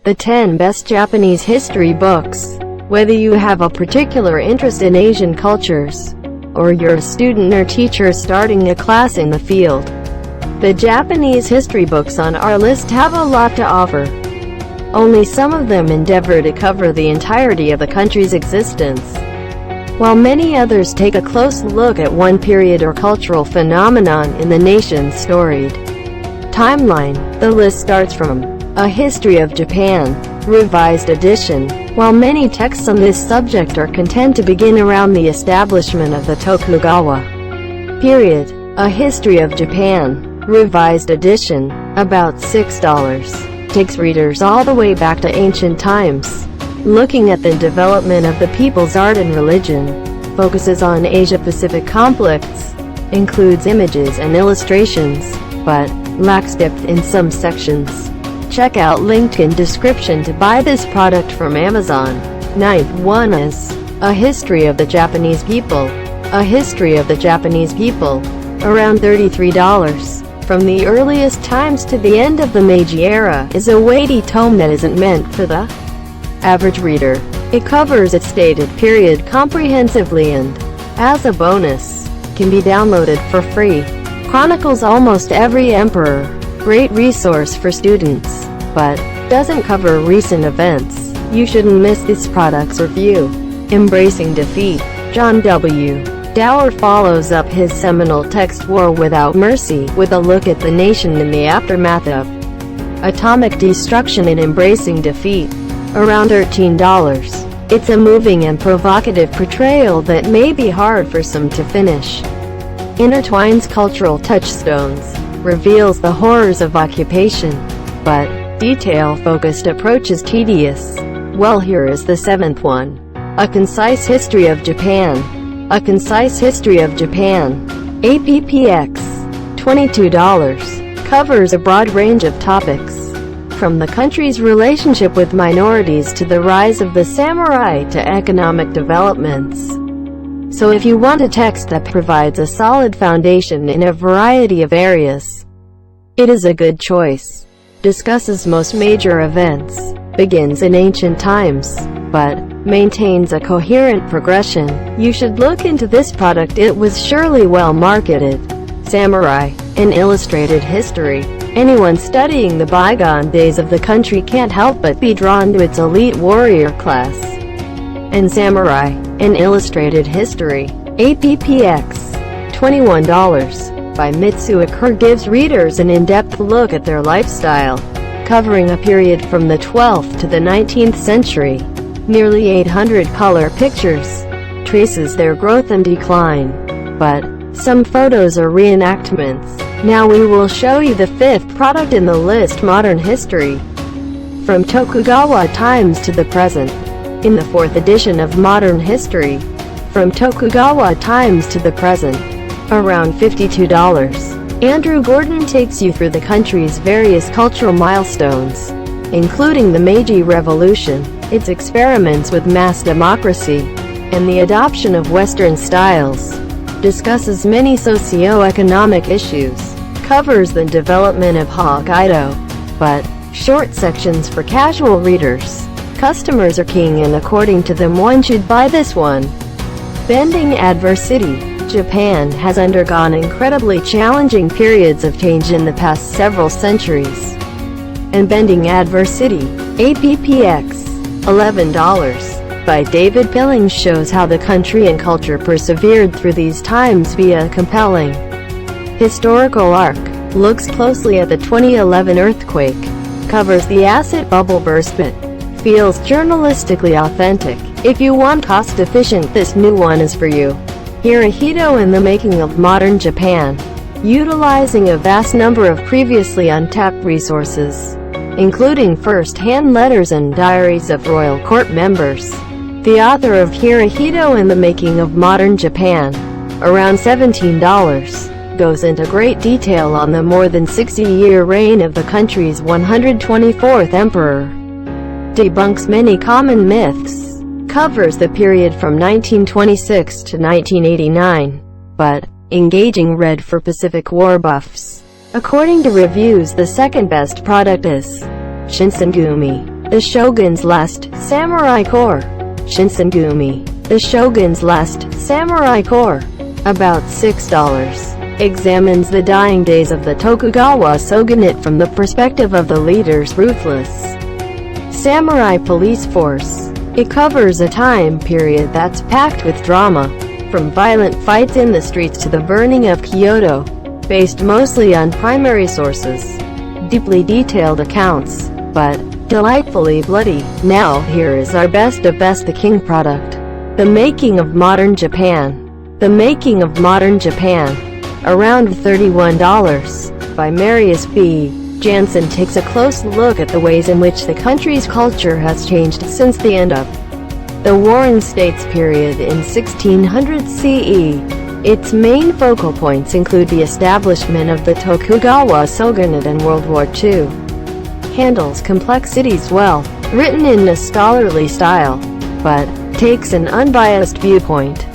The 10 Best Japanese History Books. Whether you have a particular interest in Asian cultures, or you're a student or teacher starting a class in the field, the Japanese history books on our list have a lot to offer. Only some of them endeavor to cover the entirety of the country's existence, while many others take a close look at one period or cultural phenomenon in the nation's storied timeline. The list starts from A History of Japan, Revised Edition. While many texts on this subject are content to begin around the establishment of the Tokugawa period, A History of Japan, Revised Edition, about $6, takes readers all the way back to ancient times, looking at the development of the people's art and religion, focuses on Asia-Pacific conflicts, includes images and illustrations, but lacks depth in some sections. Check out link in description to buy this product from Amazon. Ninth one is A History of the Japanese People. A History of the Japanese People, around $33. From the earliest times to the end of the Meiji era, is a weighty tome that isn't meant for the average reader. It covers its stated period comprehensively and, as a bonus, can be downloaded for free. Chronicles almost every emperor. Great resource for students, but doesn't cover recent events. You shouldn't miss this product's review. Embracing Defeat. John W. Dower follows up his seminal text War Without Mercy with a look at the nation in the aftermath of atomic destruction in Embracing Defeat, around $13. It's a moving and provocative portrayal that may be hard for some to finish. Intertwines cultural touchstones, reveals the horrors of occupation, but detail-focused approach is tedious. Well, here is the 7th one. A Concise History of Japan. A Concise History of Japan. APPX. $22. Covers a broad range of topics, from the country's relationship with minorities to the rise of the samurai to economic developments. So if you want a text that provides a solid foundation in a variety of areas, it is a good choice. Discusses most major events, begins in ancient times, but maintains a coherent progression. You should look into this product. It was surely well marketed. Samurai, an illustrated history. Anyone studying the bygone days of the country can't help but be drawn to its elite warrior class. And Samurai, an illustrated history. APPX. $21. By Mitsuo gives readers an in-depth look at their lifestyle, covering a period from the 12th to the 19th century. Nearly 800 color pictures. Traces their growth and decline. But some photos are reenactments. Now we will show you the 5th product in the list, Modern History. From Tokugawa times to the present. In the 4th edition of Modern History, From Tokugawa Times to the Present, around $52. Andrew Gordon takes you through the country's various cultural milestones, including the Meiji Revolution, its experiments with mass democracy, and the adoption of Western styles. Discusses many socio-economic issues, covers the development of Hokkaido, but short sections for casual readers. Customers are king, and according to them one should buy this one. Bending Adversity. Japan has undergone incredibly challenging periods of change in the past several centuries. And Bending Adversity, APPX. $11. By David Billings shows how the country and culture persevered through these times via a compelling historical arc. Looks closely at the 2011 earthquake. Covers the asset bubble burst but feels journalistically authentic. If you want cost-efficient, this new one is for you. Hirohito in the Making of Modern Japan. Utilizing a vast number of previously untapped resources, including first-hand letters and diaries of royal court members. The author of Hirohito in the Making of Modern Japan, around $17, goes into great detail on the more than 60-year reign of the country's 124th emperor. Debunks many common myths, covers the period from 1926 to 1989, but engaging read for Pacific War buffs. According to reviews, the second best product is Shinsengumi. The Shogun's Last Samurai Corps. Shinsengumi. The Shogun's Last Samurai Corps. About $6. Examines the dying days of the Tokugawa shogunate from the perspective of the leader's ruthless samurai police force. It covers a time period that's packed with drama, from violent fights in the streets to the burning of Kyoto, based mostly on primary sources. Deeply detailed accounts, but delightfully bloody. Now here is our best of best the King product. The Making of Modern Japan. The Making of Modern Japan. Around $31. By Marius B. Jansen takes a close look at the ways in which the country's culture has changed since the end of the Warring States period in 1600 CE. Its main focal points include the establishment of the Tokugawa shogunate and World War II. Handles complexities well, written in a scholarly style, but takes an unbiased viewpoint.